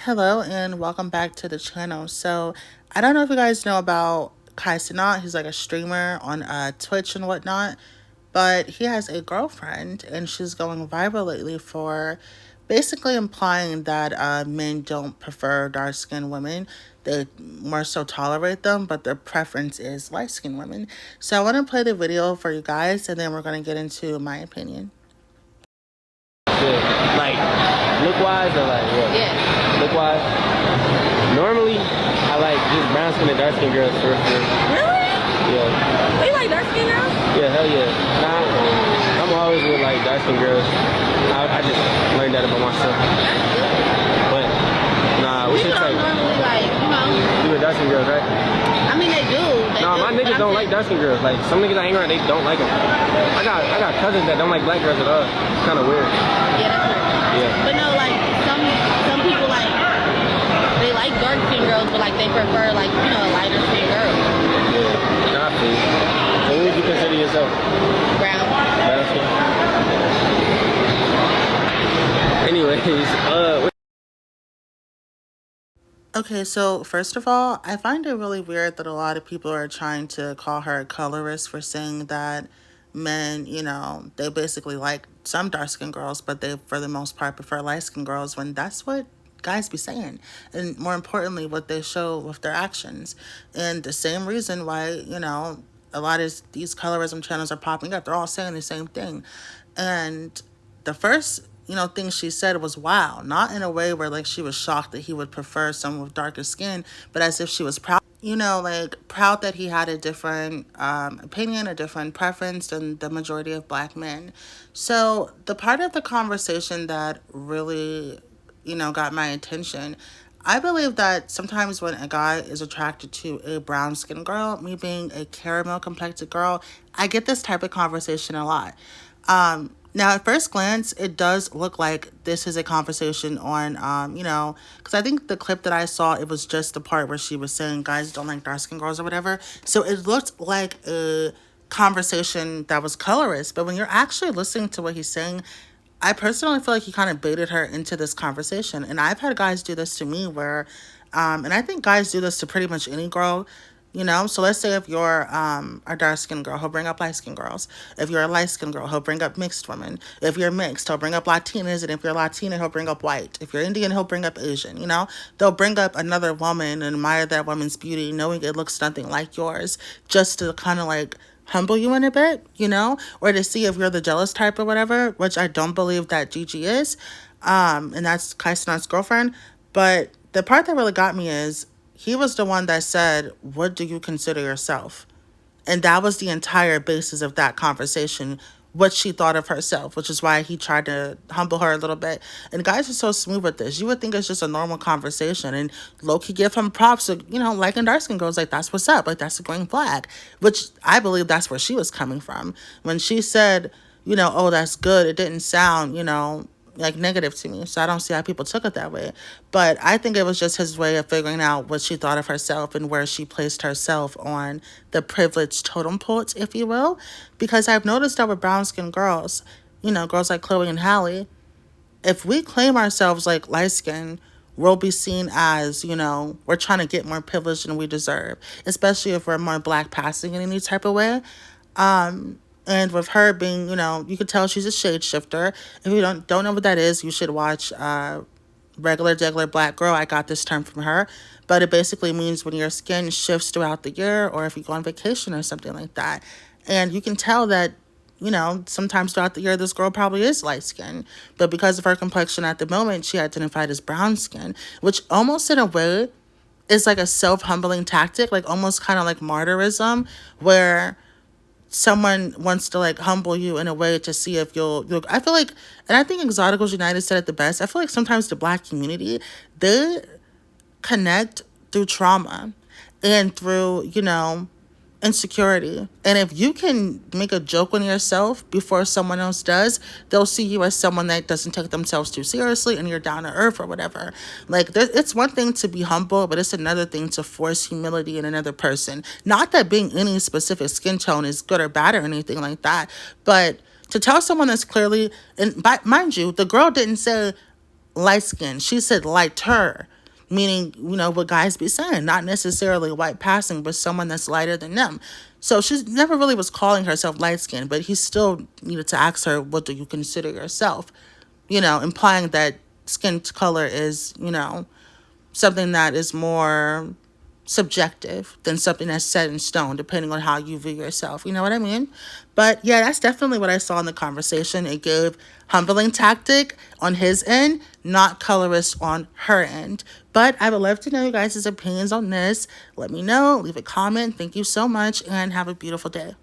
Hello and welcome back to the channel. So, I don't know if you guys know about Cenat. He's like a streamer on Twitch and whatnot, but he has a girlfriend and she's going viral lately for basically implying that men don't prefer dark skinned women. They more so tolerate them, but their preference is light skinned women. So, I want to play the video for you guys and then we're going to get into my opinion. Good. Like, look-wise or like what? Yeah. Look-wise? Normally, I like just brown skin and dark skin girls for sure. Really? Yeah. Oh, you like dark skin girls? Yeah, hell yeah. Nah, I'm always with like dark skin girls. I just learned that about myself. But, nah, we should People take. don't normally You with dark skin girls, right? I mean they do. Nah, my niggas don't like dark skin girls. Like, some niggas I hang around, they don't like them. I got cousins that don't like black girls at all. It's kind of weird. Yeah, that's right. Yeah. But no, like some people like they like dark skin girls, but like they prefer like a lighter skin girl. Yeah. Nah, please. So who would you consider yourself? Brown. Brown skin? Anyways, Okay, so first of all, I find it really weird that a lot of people are trying to call her a colorist for saying that men, they basically like some dark skinned girls, but they, for the most part, prefer light skinned girls when that's what guys be saying. And more importantly, what they show with their actions. And the same reason why, a lot of these colorism channels are popping up, they're all saying the same thing. And the first thing she said was wow, not in a way where like she was shocked that he would prefer someone with darker skin, but as if she was proud, like proud that he had a different opinion, a different preference than the majority of black men. So the part of the conversation that really got my attention, I believe that sometimes when a guy is attracted to a brown skinned girl, me being a caramel complected girl, I get this type of conversation a lot. Now, at first glance, it does look like this is a conversation on, because I think the clip that I saw, it was just the part where she was saying guys don't like dark skinned girls or whatever. So it looked like a conversation that was colorist. But when you're actually listening to what he's saying, I personally feel like he kind of baited her into this conversation. And I've had guys do this to me where, and I think guys do this to pretty much any girl. So let's say if you're a dark skinned girl, he'll bring up light skinned girls. If you're a light skinned girl, he'll bring up mixed women. If you're mixed, he'll bring up Latinas. And if you're Latina, he'll bring up white. If you're Indian, he'll bring up Asian. They'll bring up another woman and admire that woman's beauty, knowing it looks nothing like yours, just to kind of like humble you in a bit, or to see if you're the jealous type or whatever, which I don't believe that Gigi is. And that's Kai Cenat's girlfriend. But the part that really got me is he was the one that said, what do you consider yourself? And that was the entire basis of that conversation, what she thought of herself, which is why he tried to humble her a little bit. And guys are so smooth with this. You would think it's just a normal conversation. And Loki give him props to, liking dark skin girls. Like, that's what's up. Like, that's a green flag. Which I believe that's where she was coming from. When she said, oh, that's good, it didn't sound, like negative to me. So I don't see how people took it that way. But I think it was just his way of figuring out what she thought of herself and where she placed herself on the privileged totem pole, if you will. Because I've noticed that with brown skinned girls, girls like Chloe and Halle, if we claim ourselves like light skinned, we'll be seen as, we're trying to get more privilege than we deserve, especially if we're more black passing in any type of way. And with her being, you could tell she's a shade shifter. If you don't know what that is, you should watch Regular Degular Black Girl. I got this term from her. But it basically means when your skin shifts throughout the year or if you go on vacation or something like that. And you can tell that, sometimes throughout the year, this girl probably is light skinned. But because of her complexion at the moment, she identified as brown skin, which almost in a way is like a self-humbling tactic, like almost kind of like martyrism, where someone wants to like humble you in a way to see if you'll I feel like, and I think Exoticals United said it the best, I feel like sometimes the black community, they connect through trauma and through, insecurity. And if you can make a joke on yourself before someone else does, they'll see you as someone that doesn't take themselves too seriously and you're down to earth or whatever. Like, it's one thing to be humble, but it's another thing to force humility in another person. Not that being any specific skin tone is good or bad or anything like that, but to tell someone that's clearly, and mind you, the girl didn't say light skin. She said lighter, meaning, what guys be saying, not necessarily white passing, but someone that's lighter than them. So she never really was calling herself light skinned, but he still needed to ask her, what do you consider yourself? Implying that skin color is, something that is more subjective than something that's set in stone, depending on how you view yourself. You know what I mean? But yeah, that's definitely what I saw in the conversation. It gave humbling tactic on his end, not colorist on her end. But I would love to know you guys' opinions on this. Let me know. Leave a comment. Thank you so much and have a beautiful day.